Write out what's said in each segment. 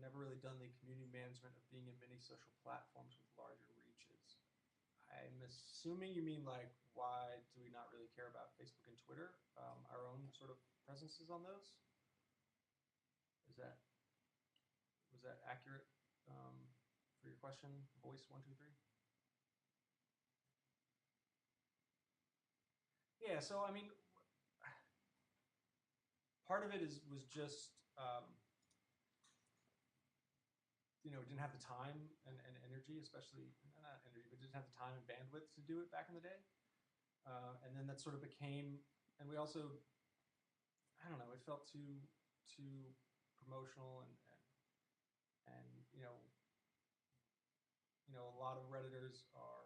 never really done the community management of being in many social platforms with larger reaches. I'm assuming you mean like why do we not really care about Facebook and Twitter, our own sort of presences on those? Is that was that accurate for your question? Voice 1 2 3. Yeah. So I mean, part of it was just didn't have the time and energy, especially not energy, but didn't have the time and bandwidth to do it back in the day. And then that sort of became, and we also, I don't know, it felt too promotional and a lot of Redditors are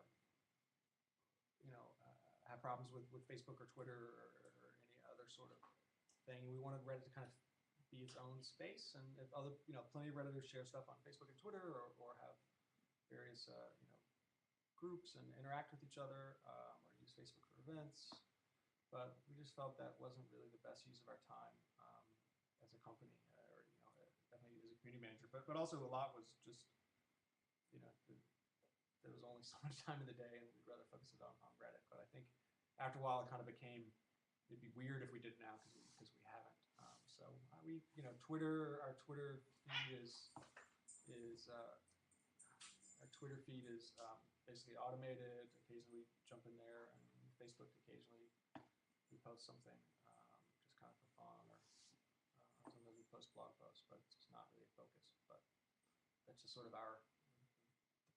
have problems with Facebook or Twitter or any other sort of thing. And we wanted Reddit to kind of be its own space, and if other plenty of Redditors share stuff on Facebook and Twitter or have various groups and interact with each other or use Facebook for events. But we just felt that wasn't really the best use of our time as a company, or definitely as a community manager. But also a lot was just you know there was only so much time in the day, and we'd rather focus it on Reddit. But I think after a while, it kind of became it'd be weird if we did it now because we haven't. So we Twitter our Twitter feed is our Twitter feed is basically automated. Occasionally jump in there, and Facebook occasionally we post something just kind of for fun, or sometimes we post blog posts, but it's just not really a focus. But that's just sort of the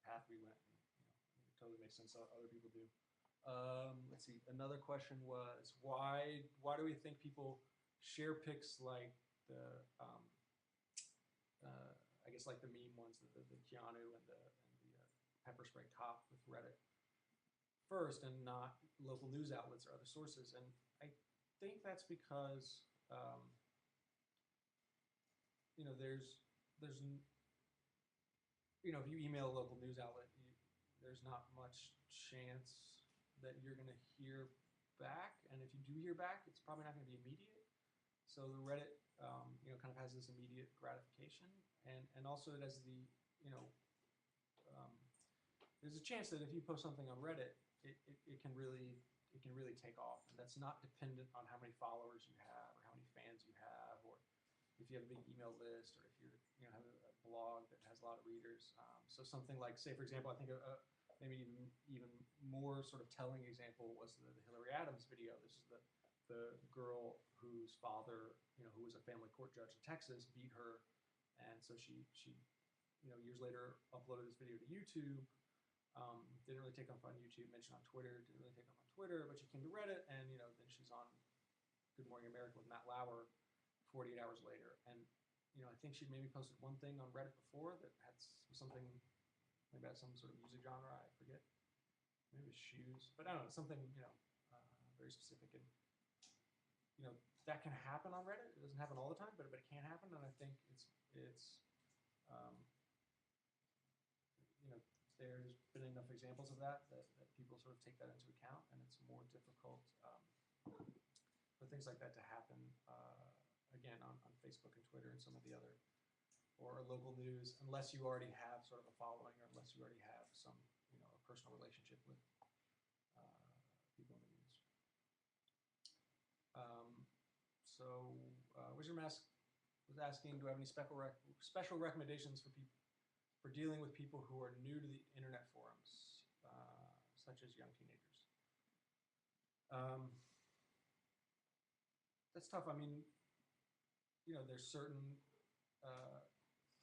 path we went, and it totally makes sense how other people do. Let's see. Another question was why do we think people share pics like the I guess like the meme ones, the Keanu and the pepper spray cop with Reddit first, and not local news outlets or other sources? And I think that's because there's if you email a local news outlet, there's not much chance that you're going to hear back, and if you do hear back, it's probably not going to be immediate. So the Reddit, kind of has this immediate gratification, and also it has the, there's a chance that if you post something on Reddit, it can really take off, and that's not dependent on how many followers you have or how many fans you have, or if you have a big email list, or if you're have a blog that has a lot of readers. So something like, say for example, I think maybe even more sort of telling example was the Hillary Adams video. This is the girl whose father, who was a family court judge in Texas, beat her, and so she years later uploaded this video to YouTube. Didn't really take off on YouTube, mentioned on Twitter, didn't really take off on Twitter, but she came to Reddit, and then she's on Good Morning America with Matt Lauer 48 hours later. And I think she'd maybe posted one thing on Reddit before that had something, maybe had some sort of music genre, I forget. Maybe it was shoes, but I don't know, something very specific. And that can happen on Reddit. It doesn't happen all the time, but it can happen. And I think it's there's been enough examples of that people sort of take that into account, and it's more difficult for things like that to happen again on Facebook and Twitter and some of the other, or local news, unless you already have sort of a following, or unless you already have some a personal relationship with people in the news. Wizard Mask was asking, do I have any special recommendations for dealing with people who are new to the internet forums, such as young teenagers? That's tough. I mean, there's certain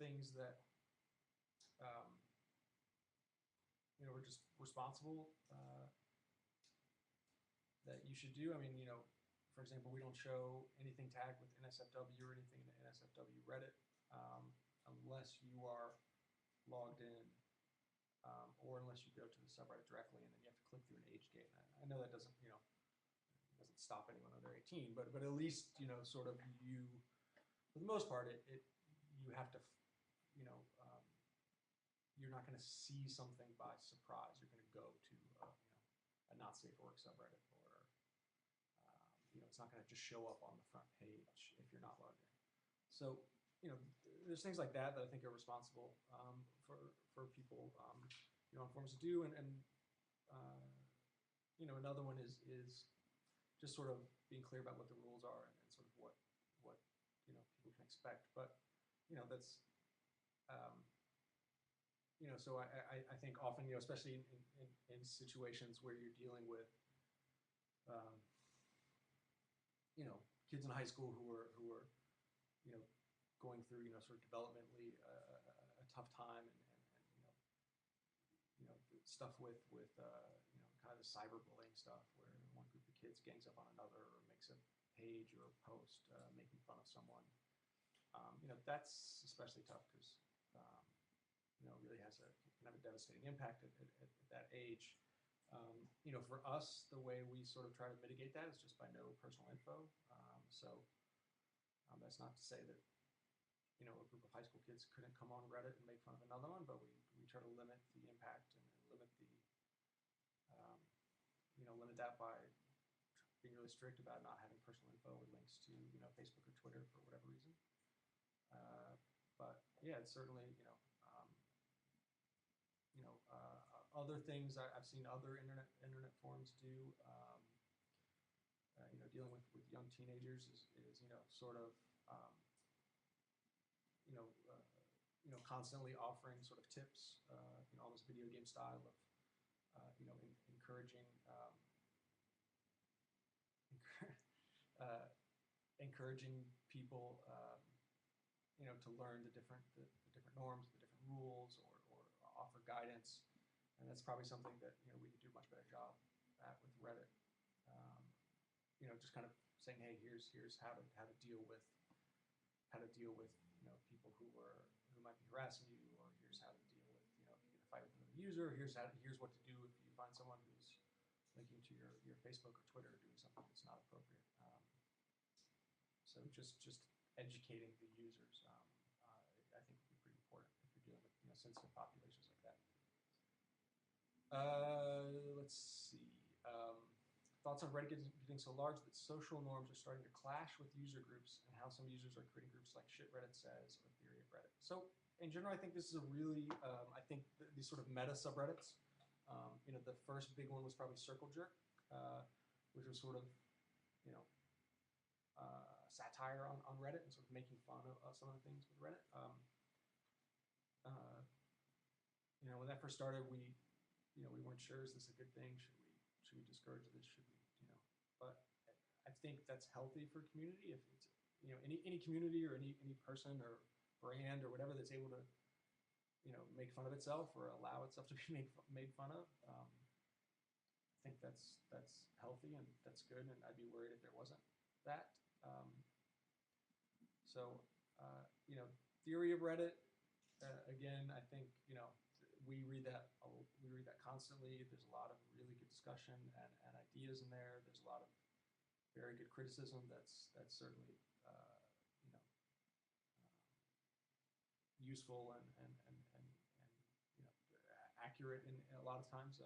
things that we're just responsible that you should do. I mean, for example, we don't show anything tagged with NSFW or anything in the NSFW Reddit unless you are logged in, or unless you go to the subreddit directly, and then you have to click through an age gate. I know that doesn't stop anyone under 18, but at least sort of you, for the most part, you have to you're not going to see something by surprise. You're going to go to a not safe for work subreddit, or it's not going to just show up on the front page if you're not logged in. So there's things like that that I think are responsible for people, on forums to do, and uh, another one is just sort of being clear about what the rules are and sort of what people can expect. But that's um, so I think often especially in situations where you're dealing with um, kids in high school who are you know going through sort of developmentally a tough time, and stuff with kind of the cyberbullying stuff where one group of kids gangs up on another or makes a page or a post making fun of someone. That's especially tough because it really can have a devastating impact at that age. For us, the way we sort of try to mitigate that is just by no personal info. So that's not to say that a group of high school kids couldn't come on Reddit and make fun of another one, but we try to limit the impact and limit um, limit that by being really strict about not having personal info or links to Facebook or Twitter for whatever reason. But yeah, it's certainly other things I've seen other internet forums do. Dealing with young teenagers is sort of constantly offering sort of tips, almost video game style of encouraging encouraging people to learn the different norms, the different rules, or offer guidance. And that's probably something that we could do a much better job at with Reddit. Just kind of saying, hey, here's how to deal with people who might be harassing you, or here's how to deal with if you get a fight with another user. Here's what to do if you find someone who's linking to your Facebook or Twitter doing something that's not appropriate. So just educating the users, I think would be pretty important if you're dealing with sensitive populations like that. Let's see. Thoughts on Reddit getting so large that social norms are starting to clash with user groups, and how some users are creating groups like Shit Reddit Says or Theory of Reddit. So in general, I think this is a really, I think these sort of meta subreddits, the first big one was probably Circle Jerk, which was sort of, satire on Reddit and sort of making fun of some of the things with Reddit. When that first started, we weren't sure, is this a good thing? Should we discourage this? Should we, But I think that's healthy for community. If it's, any community or any person or brand or whatever that's able to, make fun of itself or allow itself to be made fun of. I think that's healthy and that's good. And I'd be worried if there wasn't that. Theory of Reddit. Again, I think we read that constantly. There's a lot of really good discussion and ideas in there. There's a lot of very good criticism. That's certainly useful and accurate in a lot of times.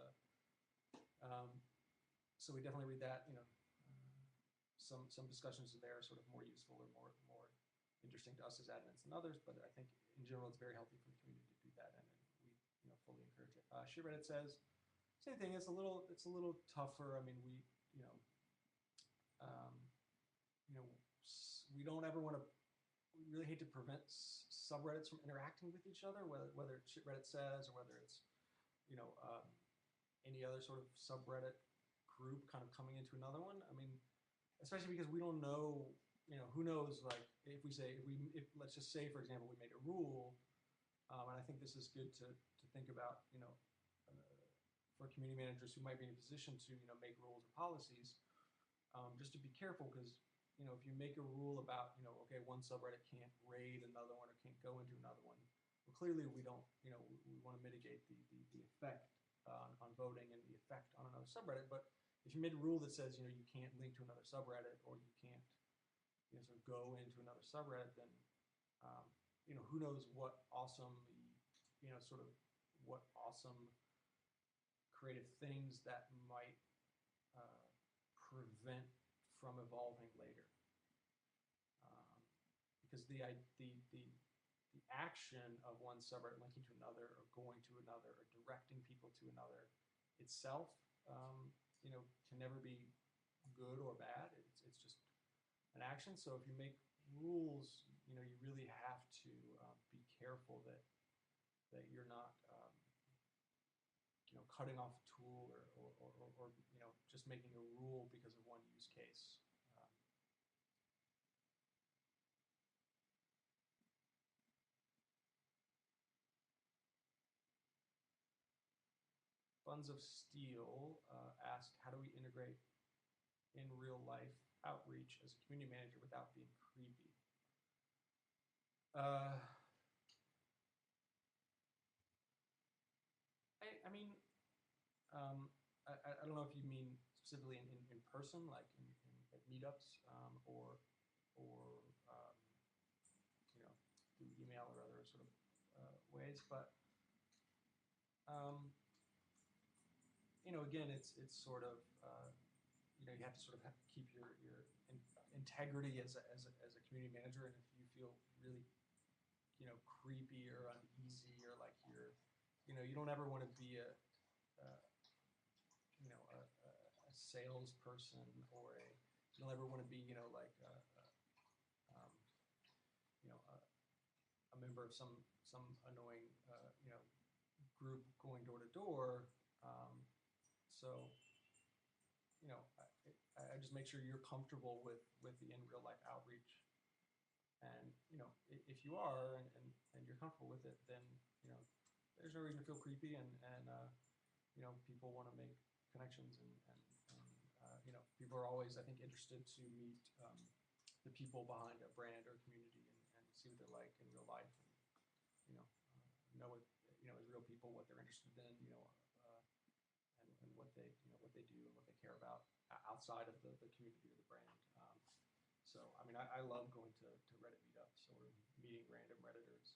So we definitely read that. Some discussions in there are sort of more useful or more interesting to us as admins than others. But I think in general it's very healthy for the community to do that, and we fully encourage it. Shit Reddit Says, same thing. It's a little tougher. I mean, we don't ever want to. We really hate to prevent subreddits from interacting with each other, whether it's Shit Reddit Says or whether it's any other sort of subreddit group kind of coming into another one. I mean, especially because we don't know. Who knows? Like, if let's just say, for example, we made a rule. And I think this is good to think about, for community managers who might be in a position to, make rules or policies, just to be careful because, if you make a rule about, okay, one subreddit can't raid another one or can't go into another one, well, clearly we don't, we want to mitigate the effect on voting and the effect on another subreddit. But if you made a rule that says, you can't link to another subreddit or you can't, sort of go into another subreddit, then who knows what awesome, what awesome creative things that might prevent from evolving later. because the action of one subreddit linking to another or going to another or directing people to another itself, can never be good or bad. It's just an action. So if you make rules, you really have to be careful that you're not, cutting off a tool or just making a rule because of one use case. Buns of Steel asked, how do we integrate in real life outreach as a community manager without being creepy? I mean, I don't know if you mean specifically in person, like at meetups, or through email or other sort of ways, but again, it's sort of you have to sort of keep your integrity as a community manager, and if you feel really creepy or uneasy or like you don't ever want to be a salesperson, or you don't ever want to be like a member of some annoying group going door to door. So I just make sure you're comfortable with the in real life outreach, and if you are and you're comfortable with it, then there's no reason to feel creepy, and people want to make connections, and people are always, I think, interested to meet the people behind a brand or a community, and see what they're like in real life, and know what as real people what they're interested in, and what they do and what they care about outside of the community or the brand. So I mean, I love going to Reddit meetups or meeting random Redditors,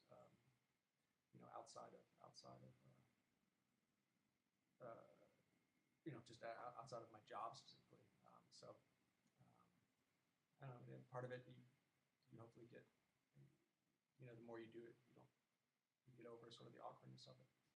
outside of just outside of my job specifically. I don't know. Part of it, you hopefully get, the more you do it, you get over sort of the awkwardness of it.